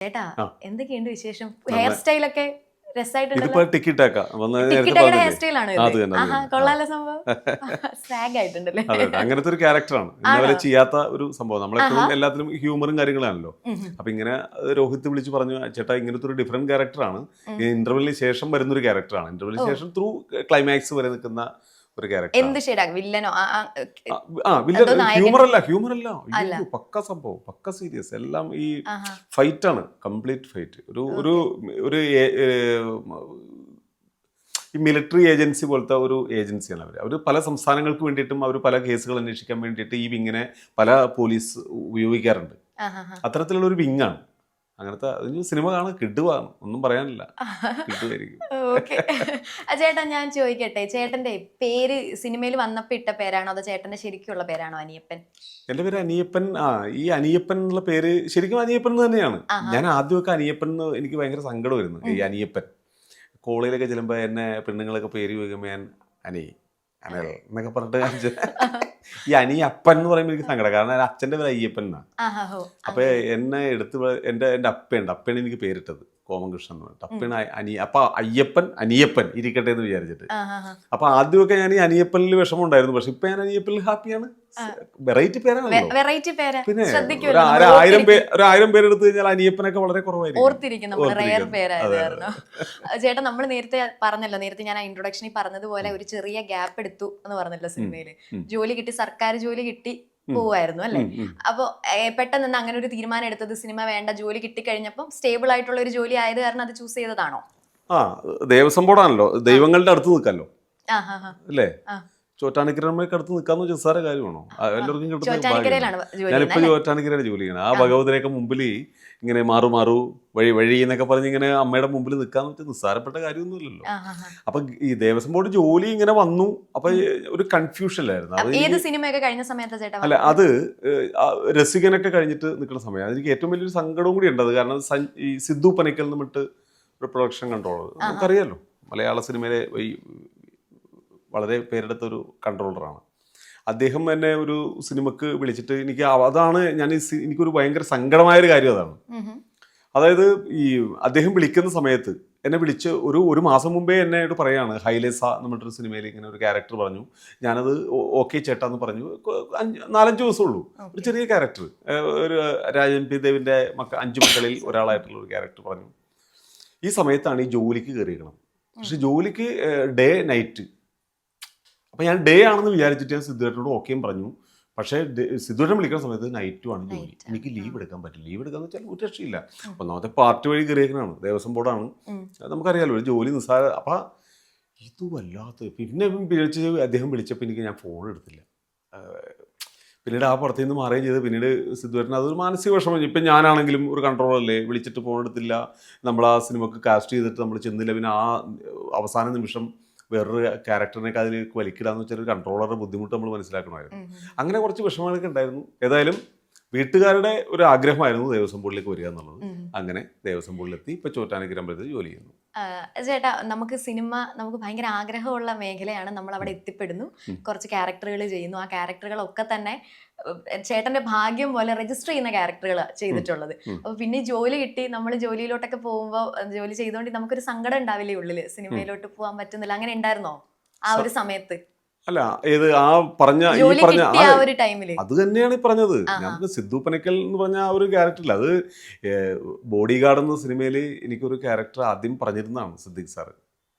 ചേട്ടാ ആ എന്തൊക്കെയുണ്ട് വിശേഷം? ഹെയർ സ്റ്റൈലൊക്കെ രസമായിട്ടുണ്ടല്ലോ. ഇതിപ്പോ ടിക്കിട്ടാക്ക വന്ന് നേരത്തെ ടിക്കിട്ടയുടെ ഹെയർ പറഞ്ഞില്ലേ സ്റ്റൈലാണോ അത് ഇത്? തന്നെ അത് ആഹാ, തന്നെ കൊള്ളാലോ സംഭവം. സ്വാഗ് ആയിട്ടുണ്ടല്ലേ? അതെ അതെ അങ്ങനത്തെ ഒരു ക്യാരക്ടറാണ് ഇന്നവരെ ആണോ? ചെയ്യാത്ത ഒരു സംഭവം. ആഹാ. നമ്മളെപ്പോഴും എല്ലാത്തിലും ഹ്യൂമറും കാര്യങ്ങളാണല്ലോ. ഉം, ഉം, അപ്പൊ ഇങ്ങനെ രോഹിത് വിളിച്ച് പറഞ്ഞു, ചേട്ടാ ഇങ്ങനത്തെ ഒരു ഡിഫറെന്റ് ക്യാരക്ടറാണ്, ഉം. ഇന്റർവെല്ലിന് ശേഷം വരുന്ന ഒരു ക്യാരക്ടറാണ്, ഇന്റർവെല്ലിന് ഓ, ശേഷം ത്രൂ ക്ലൈമാക്സ് വരെ നിൽക്കുന്ന ഒരു എന്ത് ക്യാരക്ടറാണ്. ഷെയ്ഡാ? വില്ലനോ? വില്ലൻ അതോ നായകൻ? ഹ്യൂമർ അല്ല, അല്ല. അയ്യോ പക്ക സംഭവം, പക്ക സീരിയസ്, എല്ലാം ഈ ആഹാ. ഫൈറ്റ് ആണ്, കംപ്ലീറ്റ് ഫൈറ്റ്. ഒരു ഒരു ഓക്കെ. ഒരു ഈ മിലിറ്ററി ഏജൻസി പോലത്തെ ഒരു ഏജൻസിയാണ് അവർ പല സംസ്ഥാനങ്ങൾക്ക് വേണ്ടിയിട്ടും അവർ പല കേസുകൾ അന്വേഷിക്കാൻ വേണ്ടിയിട്ട് ഈ വിങ്ങിനെ പല പോലീസ് ഉപയോഗിക്കാറുണ്ട്. ആഹാ. അത്തരത്തിലുള്ള ഒരു വിങ്ങാണ്. അങ്ങനത്തെ അതിന് സിനിമ കാണാൻ കിടുവാണ്, ഒന്നും പറയാനില്ല, കിടുവായിരിക്കും. ഓക്കെ. ചേട്ടാ ഞാൻ ചോദിക്കട്ടെ, ചേട്ടന്റെ പേര് സിനിമയിൽ വന്നപ്പോ ഇട്ട പേരാണോ അതോ ചേട്ടന്റെ ശരിക്കുള്ള പേരാണോ അനിയപ്പൻ? എൻ്റെ പേര് അനിയപ്പൻ. ഈ അനിയപ്പൻ എന്നുള്ള പേര് ശരിക്കും അനിയപ്പൻ എന്ന് തന്നെയാണ്. ആഹാ. ഞാൻ ആദ്യമൊക്കെ അനിയപ്പൻ എന്ന് എനിക്ക് ഭയങ്കര സങ്കടമായിരുന്നു. ഈ ഉം. അനിയപ്പൻ കോളേജിലൊക്കെ ചെല്ലുമ്പോൾ എന്നെ പെണ്ണുങ്ങളൊക്കെ പേര് ചോദിക്കുമ്പോൾ ഞാൻ അനി അനൽ എന്നൊക്കെ പറഞ്ഞിട്ട് ഈ അനിയപ്പൻ എന്ന് പറയുമ്പോൾ എനിക്ക് സങ്കടം. കാരണം എൻ്റെ അച്ഛൻ്റെ പേര് അയ്യപ്പൻ എന്നാണ്. ആഹാ, ഹോ, അപ്പൊ അങ്ങനെ. എന്നെ എൻ്റെ അപ്പയുണ്ട്, അപ്പയാണ് എനിക്ക് പേരിട്ടത്, കോമൻകൃഷ്ണൻ എന്ന് പറഞ്ഞിട്ട്. ഉം. അപ്പയാണ് അപ്പൊ അയ്യപ്പൻ അനിയപ്പൻ ഇരിക്കട്ടെ എന്ന് വിചാരിച്ചിട്ട്. ആഹാ. അപ്പൊ ആദ്യമൊക്കെ ഞാൻ ഈ അനിയപ്പനിൽ വിഷമം ഉണ്ടായിരുന്നു. പക്ഷെ ഇപ്പൊ ഞാൻ അനിയപ്പനിൽ ഹാപ്പിയാണ്. വെറൈറ്റി പേരാണല്ലോ. വെറൈറ്റി പേര് പിന്നെ ശ്രദ്ധിക്കുമല്ലോ, ഒരു നമ്മൾ ഒരു 1000 പേരെടുത്ത് കഴിഞ്ഞാൽ അനിയപ്പനൊക്കെ വളരെ കുറവായിരിക്കും. ഓർത്തിരിക്കും നമ്മൾ, റെയർ ഓർത്തിരിക്കുന്നത്. പേരായത് അതെ അതെ. കാരണം. ചേട്ടാ നമ്മൾ നേരത്തെ പറഞ്ഞല്ലോ, നേരത്തെ ഞാൻ ഇൻട്രൊഡക്ഷനിൽ പറഞ്ഞതുപോലെ ഒരു ചെറിയ ഗ്യാപ്പ് എടുത്തു എന്ന് പറഞ്ഞല്ലോ സിനിമയില്. ഉം. ജോലി കിട്ടി, സർക്കാർ ജോലി കിട്ടി പോവായിരുന്നു അല്ലെ? അപ്പൊ പെട്ടെന്ന് തന്നെ അങ്ങനെ ഒരു തീരുമാനം എടുത്തത്, സിനിമ വേണ്ട, ജോലി കിട്ടിക്കഴിഞ്ഞപ്പം സ്റ്റേബിൾ ആയിട്ടുള്ള ഒരു ജോലി ആയത് കാരണം അത് ചൂസ് ചെയ്തതാണോ? ദേവസ്വം ബോർഡാണല്ലോ, ദൈവങ്ങളുടെ അടുത്ത് നിൽക്കാമല്ലോ ആഹാ. അല്ലേ? ആ. ചോറ്റാനിക്കരമ്മയ്ക്ക് അടുത്ത് നിൽക്കാന്ന് നിസ്സാര കാര്യമാണോ? എല്ലാവർക്കും കിട്ടുന്ന ഒരു ചോറ്റാനിക്കരയിലാണ് ഭാഗ്യമാണ്. ജോലി ഞാനിപ്പോൾ ചെയ്യുന്നത് ചോറ്റാനിക്കരയുടെ ജോലി ചെയ്യണം. ആ ഭഗവതിനെയൊക്കെ മുമ്പിൽ ഇങ്ങനെ മാറു വഴി വഴി എന്നൊക്കെ പറഞ്ഞ് ഇങ്ങനെ അമ്മയുടെ മുമ്പിൽ നിൽക്കാന്ന് വെച്ചാൽ നിസ്സാരപ്പെട്ട കാര്യമൊന്നുമില്ലല്ലോ. അപ്പൊ ഈ ദേവസ്വം ബോർഡ് ജോലി ഇങ്ങനെ വന്നു. അപ്പൊ ഒരു കൺഫ്യൂഷനിലായിരുന്നു അത്. ഏത് സിനിമയൊക്കെ കഴിഞ്ഞ സമയത്ത് ചേട്ടാ? അല്ല, അത് രസികനൊക്കെ കഴിഞ്ഞിട്ട് നിൽക്കുന്ന സമയം എനിക്ക് ഏറ്റവും വലിയൊരു സങ്കടവും കൂടി ഉണ്ട്. അത് കാരണം ഈ സിദ്ധു പനിക്കൽ നിന്നിട്ട് ഒരു പ്രൊഡക്ഷൻ കൺട്രോളർ, നമുക്കറിയാലോ മലയാള സിനിമയിലെ വളരെ പേരെടുത്ത ഒരു കൺട്രോളറാണ് അദ്ദേഹം. എന്നെ ഒരു സിനിമക്ക് വിളിച്ചിട്ട് എനിക്ക് അതാണ് എനിക്കൊരു ഭയങ്കര സങ്കടമായൊരു കാര്യം അതാണ്. അതായത് ഈ അദ്ദേഹം വിളിക്കുന്ന സമയത്ത് എന്നെ വിളിച്ച് ഒരു മാസം മുമ്പേ എന്നോട് പറയാണ്, ഹൈലേസ നമ്മളുടെ സിനിമയിൽ ഇങ്ങനെ ഒരു ക്യാരക്ടർ പറഞ്ഞു, ഞാനത് ഓക്കെ ചേട്ടാ എന്ന് പറഞ്ഞു. 4-5 ദിവസമുള്ളൂ. ഒരു ചെറിയ ക്യാരക്ടർ, ഒരു രാജൻ പി ദേവിൻ്റെ 5 മക്കളിൽ ഒരാളായിട്ടുള്ള ഒരു ക്യാരക്ടർ പറഞ്ഞു. ഈ സമയത്താണ് ഈ ജോലിക്ക് കയറിയിരിക്കണം. പക്ഷെ ജോലിക്ക് ഡേ നൈറ്റ്. അപ്പം ഞാൻ ഡേ ആണെന്ന് വിചാരിച്ചിട്ട് ഞാൻ സിദ്ധുവേട്ടനോട് ഓക്കെയും പറഞ്ഞു. പക്ഷേ സിദ്ധുവേട്ടൻ വിളിക്കുന്ന സമയത്ത് നൈറ്റുമാണ് ജോലി. എനിക്ക് ലീവ് എടുക്കാൻ പറ്റില്ല. ലീവ് എടുക്കാന്ന് വെച്ചാൽ ഒരു രക്ഷയില്ല. ഒന്നാമത്തെ പാർട്ടി വഴി കയറിയേക്കണാണ്, ദേവസ്വം ബോർഡാണ്, നമുക്കറിയാലോ ഒരു ജോലി നിസ്സാര. അപ്പം ഇത് വല്ലാത്ത. പിന്നെ അദ്ദേഹം വിളിച്ചപ്പോൾ എനിക്ക് ഞാൻ ഫോൺ എടുത്തില്ല. പിന്നീട് ആ പുറത്തു നിന്ന് മാറുകയും ചെയ്ത്. പിന്നീട് സിദ്ധുവേട്ടൻ അതൊരു മാനസിക വിഷമം. ഇപ്പം ഞാനാണെങ്കിലും ഒരു കൺട്രോളല്ലേ, വിളിച്ചിട്ട് ഫോൺ എടുത്തില്ല, നമ്മൾ ആ സിനിമക്ക് കാസ്റ്റ് ചെയ്തിട്ട് നമ്മൾ ചെന്നില്ല, പിന്നെ ആ അവസാന നിമിഷം വേറൊരു ക്യാരക്ടറിനൊക്കെ അതിലേക്ക് വലിക്കിടാന്ന് വെച്ചാൽ ഒരു കൺട്രോളറുടെ ബുദ്ധിമുട്ട് നമ്മൾ മനസ്സിലാക്കണമായിരുന്നു. അങ്ങനെ കുറച്ച് വിഷമങ്ങളൊക്കെ ഉണ്ടായിരുന്നു. ഏതായാലും വീട്ടുകാരുടെ ഒരു ആഗ്രഹമായിരുന്നു ദേവസ്വം ബോർഡിലേക്ക് വരിക എന്നുള്ളത്. അങ്ങനെ ദേവസ്വം ബോർഡിലെത്തി. ഇപ്പൊ ചോറ്റാനിക്കര അമ്പലത്തിൽ ജോലി ചെയ്യുന്നു. ചേട്ടാ നമുക്ക് സിനിമ നമുക്ക് ഭയങ്കര ആഗ്രഹമുള്ള മേഖലയാണ്. നമ്മൾ അവിടെ എത്തിപ്പെടുന്നു, കുറച്ച് ക്യാരക്ടറുകൾ ചെയ്യുന്നു. ആ ക്യാരക്ടറുകളൊക്കെ തന്നെ ചേട്ടന്റെ ഭാഗ്യം പോലെ രജിസ്റ്റർ ചെയ്യുന്ന ക്യാരക്ടറുകൾ ചെയ്തിട്ടുള്ളത്. അപ്പൊ പിന്നെ ജോലി കിട്ടി, നമ്മൾ ജോലിയിലോട്ടൊക്കെ പോകുമ്പോൾ ജോലി ചെയ്തുകൊണ്ട് നമുക്കൊരു സങ്കടം ഉണ്ടാവില്ലേ ഉള്ളില്, സിനിമയിലോട്ട് പോകാൻ പറ്റുന്നില്ല, അങ്ങനെ ഉണ്ടായിരുന്നോ ആ ഒരു സമയത്ത്? അല്ല, ഏത് ആ പറഞ്ഞ അത് തന്നെയാണ് ഈ പറഞ്ഞത്. ഞാൻ സിദ്ധു പനക്കൽ എന്ന് പറഞ്ഞ ആ ഒരു ക്യാരക്ടറില്ല, അത് ബോഡി ഗാർഡ് എന്ന സിനിമയിൽ എനിക്കൊരു ക്യാരക്ടർ ആദ്യം പറഞ്ഞിരുന്നതാണ് സിദ്ദിഖ് സാറ്.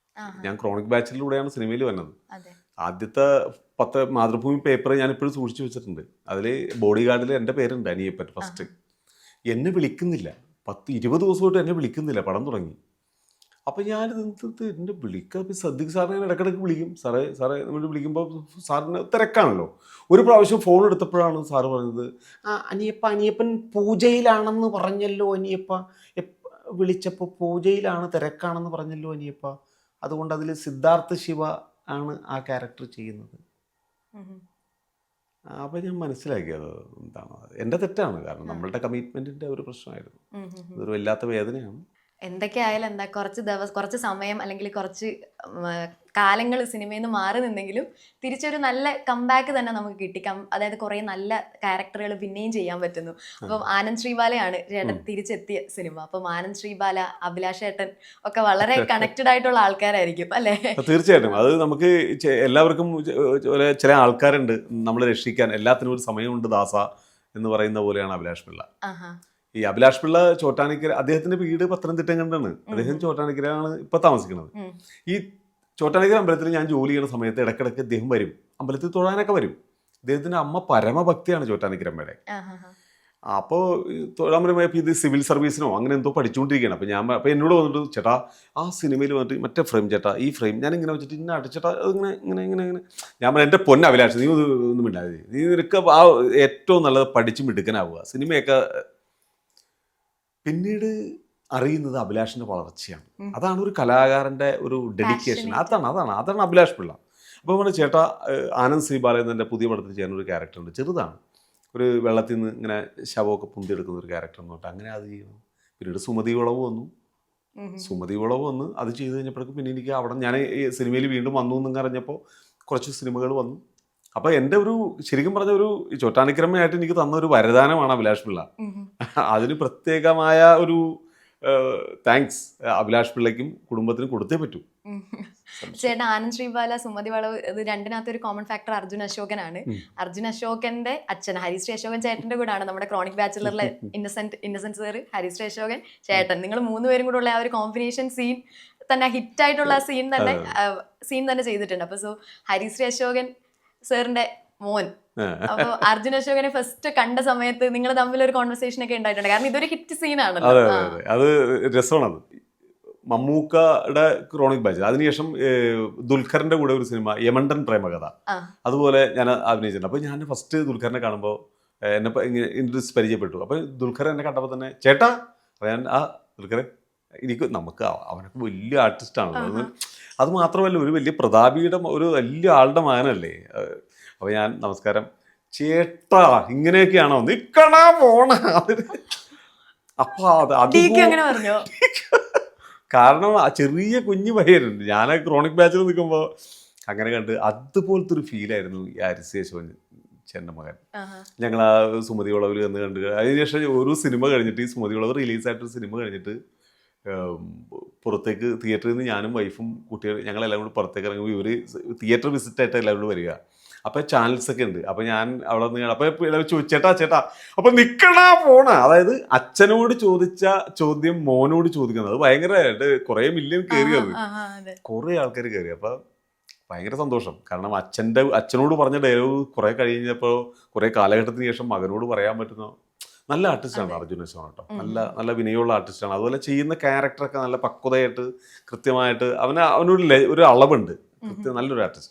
ഞാൻ ക്രോണിക് ബാച്ചിലൂടെയാണ് സിനിമയിൽ വന്നത്. ആദ്യത്തെ 10 മാതൃഭൂമി പേപ്പർ ഞാൻ ഇപ്പോഴും സൂക്ഷിച്ചു വെച്ചിട്ടുണ്ട്. അതിൽ ബോഡി ഗാർഡിൽ എൻ്റെ പേരുണ്ട്, അനിയപ്പൻ ഫസ്റ്റ്. എന്നെ വിളിക്കുന്നില്ല, 10-20 ദിവസമായിട്ട് എന്നെ വിളിക്കുന്നില്ല, പടം തുടങ്ങി. അപ്പം ഞാനിത് എന്നെ വിളിക്കുക. സിദ്ദിഖ് സാറിനെ ഞാൻ ഇടയ്ക്കിടയ്ക്ക് വിളിക്കും, സാറേ നമ്മൾ വിളിക്കുമ്പോൾ സാറിന് തിരക്കാണല്ലോ. ഒരു പ്രാവശ്യം ഫോൺ എടുത്തപ്പോഴാണ് സാറ് പറഞ്ഞത്, അനിയപ്പൻ പൂജയിലാണെന്ന് പറഞ്ഞല്ലോ അനിയപ്പ, വിളിച്ചപ്പോൾ പൂജയിലാണ്, തിരക്കാണെന്ന് പറഞ്ഞല്ലോ അനിയപ്പ, അതുകൊണ്ട് അതിൽ സിദ്ധാർത്ഥ ശിവ ആണ് ആ ക്യാരക്ടർ ചെയ്യുന്നത്. അപ്പം ഞാൻ മനസ്സിലാക്കിയത് എന്താണ്, എൻ്റെ തെറ്റാണ്. കാരണം നമ്മളുടെ കമ്മിറ്റ്മെൻറ്റിൻ്റെ ഒരു പ്രശ്നമായിരുന്നു. അതൊരു വല്ലാത്ത വേദനയാണ്. എന്തൊക്കെയായാലും എന്താ, കുറച്ച് സമയം അല്ലെങ്കിൽ കുറച്ച് കാലങ്ങൾ സിനിമയിൽ നിന്ന് മാറി നിന്നെങ്കിലും തിരിച്ചൊരു നല്ല കംബാക്ക് തന്നെ നമുക്ക് കിട്ടി. അതായത് കുറെ നല്ല ക്യാരക്ടറുകൾ പിന്നെയും ചെയ്യാൻ പറ്റുന്നു. അപ്പം ആനന്ദ് ശ്രീബാലയാണ് ചേട്ടൻ തിരിച്ചെത്തിയ സിനിമ. അപ്പം ആനന്ദ് ശ്രീബാല, അഭിലാഷ് ഏട്ടൻ ഒക്കെ വളരെ കണക്റ്റഡ് ആയിട്ടുള്ള ആൾക്കാരായിരിക്കും അല്ലേ? തീർച്ചയായിട്ടും. അത് നമുക്ക് എല്ലാവർക്കും ചില ആൾക്കാരുണ്ട് നമ്മളെ രക്ഷിക്കാൻ. എല്ലാത്തിനും ഒരു സമയമുണ്ട് ദാസ എന്ന് പറയുന്ന പോലെയാണ് അഭിലാഷ് പിള്ള. ഈ അഭിലാഷ് പിള്ള ചോറ്റാനിക്കര, അദ്ദേഹത്തിന്റെ വീട് പത്തനംതിട്ട കണ്ടാണ്. അദ്ദേഹം ചോറ്റാനിക്കരയാണ് ഇപ്പൊ താമസിക്കുന്നത്. ഈ ചോറ്റാനിക്കര അമ്പലത്തിൽ ഞാൻ ജോലി ചെയ്യുന്ന സമയത്ത് ഇടയ്ക്കിടയ്ക്ക് അദ്ദേഹം വരും, അമ്പലത്തിൽ തൊഴാനൊക്കെ വരും. അദ്ദേഹത്തിന്റെ അമ്മ പരമഭക്തിയാണ് ചോറ്റാനിക്കരമ്മയുടെ. അപ്പോൾ തൊഴാൻ വരുമ്പോൾ ഇത് സിവിൽ സർവീസിനോ അങ്ങനെ എന്തോ പഠിച്ചുകൊണ്ടിരിക്കുകയാണ്. അപ്പോൾ എന്നോട് വന്നിട്ട്, ചേട്ടാ ആ സിനിമയിൽ വന്നിട്ട് മറ്റേ ഫ്രെയിം ചേട്ടാ, ഈ ഫ്രെയിം ഞാൻ ഇങ്ങനെ വെച്ചിട്ട് ഇന്ന അടിച്ചേട്ടാ, ഇങ്ങനെ ഇങ്ങനെ ഇങ്ങനെ ഇങ്ങനെ. ഞാൻ പറഞ്ഞു, എൻ്റെ പൊന്ന അഭിലാഷ്, നീ ഒന്നും ഇണ്ടാതെ, നീ നിനക്ക് ആ ഏറ്റവും നല്ലത് പഠിച്ച് മിടുക്കനാവുക. സിനിമയൊക്കെ പിന്നീട് അറിയുന്നത് അഭിലാഷിന്റെ വളർച്ചയാണ്. അതാണ് ഒരു കലാകാരന്റെ ഒരു ഡെഡിക്കേഷൻ. അതാണ് അഭിലാഷ് പിള്ള. അപ്പോൾ പറഞ്ഞു, ചേട്ടാ ആനന്ദ് ശ്രീബാല എന്നതിൻ്റെ പുതിയ പടത്തിൽ ചെയ്യാൻ ഒരു ക്യാരക്ടറുണ്ട്, ചെറുതാണ്, ഒരു വെള്ളത്തിൽ നിന്ന് ഇങ്ങനെ ശവമൊക്കെ പൊന്തിയെടുക്കുന്ന ഒരു ക്യാരക്ടർ എന്ന് പറഞ്ഞിട്ട് അങ്ങനെ അത് ചെയ്യുന്നു. പിന്നീട് സുമതി വിളവ് വന്നു. അത് ചെയ്ത് കഴിഞ്ഞപ്പോഴേക്കും പിന്നെ എനിക്ക് അവിടെ ഞാൻ ഈ സിനിമയിൽ വീണ്ടും വന്നു എന്ന് അറിഞ്ഞപ്പോൾ കുറച്ച് സിനിമകൾ വന്നു. അപ്പോൾ എൻ്റെ ഒരു ശരിക്കും പറഞ്ഞ ഒരു ചോറ്റാനിക്കരമ്മയായിട്ട് എനിക്ക് തന്ന ഒരു വരദാനമാണ് അഭിലാഷ് പിള്ള. അതിന് പ്രത്യേകമായ ഒരു താങ്ക്സ് അഭിലാഷ് പിള്ളയ്ക്കും കുടുംബത്തിനും കൊടുത്തേ പറ്റൂ. ചേട്ടാ ആനന്ദ് ശ്രീബാല, സുമതി വളവ്, ഇത് രണ്ടിനകത്ത് ഒരു കോമൺ ഫാക്ടർ അർജുൻ അശോകനാണ്. അർജുൻ അശോകന്റെ അച്ഛൻ ഹരിശ്രീ അശോകൻ ചേട്ടന്റെ കൂടാണ് നമ്മുടെ ക്രോണിക് ബാച്ചിലറിലെ ഇന്നസെന്റ് സാർ, ഹരിശ്രീ അശോകൻ ചേട്ടൻ. നിങ്ങൾ മൂന്നുപേരും കൂടെ ഉള്ള ആ ഒരു കോമ്പിനേഷൻ സീൻ തന്നെ ഹിറ്റായിട്ടുള്ള സീൻ തന്നെ ചെയ്തിട്ടുണ്ട്. അപ്പൊ സോ ഹരിശ്രീ അശോകൻ സാറിന്റെ മോൻ. അപ്പൊ അർജുൻ അശോകനെ ഫസ്റ്റ് കണ്ട സമയത്ത് നിങ്ങൾ തമ്മിൽ ഒരു കോൺവെർസേഷൻ ഒക്കെ ഉണ്ടായിട്ടുണ്ട്, കാരണം ഇതൊരു ഹിറ്റ് സീനാണല്ലോ. അത് രസമാണത്. മമ്മൂക്കയുടെ ക്രോണിക് ബാച്ച്, അതിനുശേഷം ദുൽഖറിന്റെ കൂടെ ഒരു സിനിമ യമണ്ടൻ പ്രേമകഥ, അതുപോലെ ഞാൻ അഭിനയിച്ചിട്ടുണ്ട്. അപ്പോൾ ഞാൻ ഫസ്റ്റ് ദുൽഖറിനെ കാണുമ്പോൾ എന്നെ ഇൻട്രസ്റ്റ് പരിചയപ്പെട്ടു. അപ്പോൾ ദുൽഖർ എന്നെ കണ്ടപ്പോൾ തന്നെ, ചേട്ടാ ഞാൻ ദുൽഖറെ, നമുക്ക് അവനൊക്കെ വലിയ ആർട്ടിസ്റ്റാണല്ലോ. അത് മാത്രമല്ല ഒരു വലിയ പ്രതാപിയുടെ ഒരു വലിയ ആളുടെ മകനല്ലേ. അപ്പോൾ ഞാൻ നമസ്കാരം ചേട്ടാ ഇങ്ങനെയൊക്കെയാണോ, നിക്കണ പോണ. അപ്പൊ അങ്ങനെ പറഞ്ഞോ? കാരണം ആ ചെറിയ കുഞ്ഞു പയ്യനുണ്ട്, ഞാൻ ക്രോണിക് ബാച്ചിൽ നിൽക്കുമ്പോൾ അങ്ങനെ കണ്ട് അതുപോലത്തെ ഒരു ഫീലായിരുന്നു ഈ ഹരിശ്രീ അശോകൻ ചേട്ടൻ്റെ മകൻ. ഞങ്ങൾ ആ സുമതി വളവിൽ എന്ന് കണ്ട് അതിനുശേഷം ഒരു സിനിമ കഴിഞ്ഞിട്ട്, ഈ സുമതി വളവ് റിലീസായിട്ടൊരു സിനിമ കഴിഞ്ഞിട്ട് പുറത്തേക്ക് തിയേറ്ററിൽ നിന്ന് ഞാനും വൈഫും കുട്ടികൾ ഞങ്ങളെല്ലാം കൂടി പുറത്തേക്ക് ഇറങ്ങുമ്പോൾ ഇവർ തിയേറ്റർ വിസിറ്റായിട്ട് എല്ലാവരും വരിക. അപ്പോൾ ചാനൽസ് ഒക്കെ ഉണ്ട്. അപ്പോൾ ഞാൻ അവിടെ നിന്ന് അപ്പോൾ ചേട്ടാ അപ്പോൾ നിൽക്കണ പോണ. അതായത് അച്ഛനോട് ചോദിച്ച ചോദ്യം മോനോട് ചോദിക്കുന്നത്, അത് ഭയങ്കരമായിട്ട് കുറേ മില്യൺ കയറിയത്, കുറേ ആൾക്കാർ കയറി. അപ്പോൾ ഭയങ്കര സന്തോഷം. കാരണം അച്ഛനോട് പറഞ്ഞ ഡയലോഗ് കുറേ കഴിഞ്ഞപ്പോൾ കുറേ കാലഘട്ടത്തിന് ശേഷം മകനോട് പറയാൻ പറ്റുന്ന നല്ല ആർട്ടിസ്റ്റാണ് അർജുൻ അശോകൻ കേട്ടോ. നല്ല വിനയമുള്ള ആർട്ടിസ്റ്റാണ്. അതുപോലെ ചെയ്യുന്ന ക്യാരക്ടറൊക്കെ നല്ല പക്വതയായിട്ട് കൃത്യമായിട്ട് അവനൊരു അളവുണ്ട്. നല്ലൊരു ആർട്ടിസ്റ്റ്.